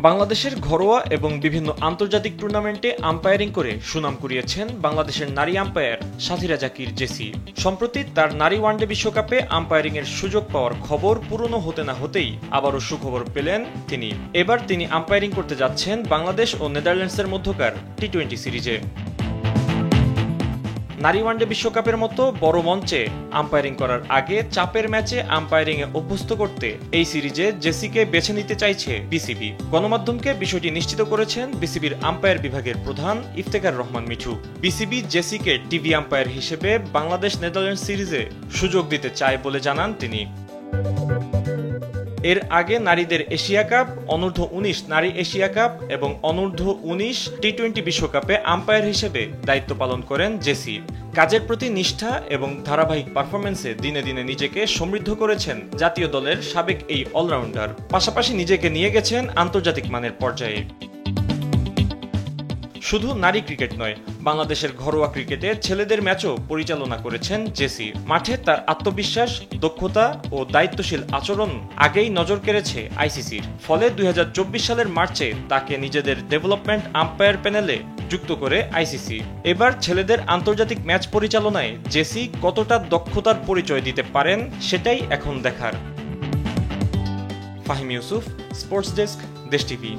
বাংলাদেশের ঘরোয়া এবং বিভিন্ন আন্তর্জাতিক টুর্নামেন্টে আম্পায়ারিং করে সুনাম কুড়িয়েছেন বাংলাদেশের নারী আম্পায়ার সাথীরা জাকির জেসি। সম্প্রতি তার নারী ওয়ানডে বিশ্বকাপে আম্পায়ারিংয়ের সুযোগ পাওয়ার খবর পুরনো হতে না হতেই আবারও সুখবর পেলেন তিনি। এবার তিনি আম্পায়ারিং করতে যাচ্ছেন বাংলাদেশ ও নেদারল্যান্ডসের মধ্যকার টি-20 সিরিজে। নারী ওয়ানডে বিশ্বকাপের মতো বড় মঞ্চে আম্পায়ারিং করার আগে চাপের ম্যাচে আম্পায়ারিংয়ে অভ্যস্ত করতে এই সিরিজে জেসিকে বেছে নিতে চাইছে বিসিবি। গণমাধ্যমকে বিষয়টি নিশ্চিত করেছেন বিসিবির আম্পায়ার বিভাগের প্রধান ইফতেখার রহমান মিঠু। বিসিবি জেসিকে টিভি আম্পায়ার হিসেবে বাংলাদেশ নেদারল্যান্ডস সিরিজে সুযোগ দিতে চায় বলে জানান তিনি। এর আগে নারীদের এশিয়া কাপ, অনূর্ধ্ব-19 নারী এশিয়া কাপ এবং অনূর্ধ্ব-19 টি-20 বিশ্বকাপে আম্পায়ার হিসেবে দায়িত্ব পালন করেন জেসি। কাজের প্রতি নিষ্ঠা এবং ধারাবাহিক পারফরম্যান্সে দিনে দিনে নিজেকে সমৃদ্ধ করেছেন জাতীয় দলের সাবেক এই অলরাউন্ডার। পাশাপাশি নিজেকে নিয়ে গেছেন আন্তর্জাতিক মানের পর্যায়ে। শুধু নারী ক্রিকেট নয়, বাংলাদেশের ঘরোয়া ক্রিকেটে ছেলেদের ম্যাচও পরিচালনা করেছেন জেসি। মাঠে তার আত্মবিশ্বাস, দক্ষতা ও দায়িত্বশীল আচরণ আগেই নজর কেড়েছে আইসিসির। ফলে 2024 সালের মার্চে তাকে নিজেদের ডেভেলপমেন্ট আম্পায়ার প্যানেলে যুক্ত করে আইসিসি। এবার ছেলেদের আন্তর্জাতিক ম্যাচ পরিচালনায় জেসি কতটা দক্ষতার পরিচয় দিতে পারেন সেটাই এখন দেখার। ফাহিম ইউসুফ, স্পোর্টস ডেস্ক, দেশ টিভি।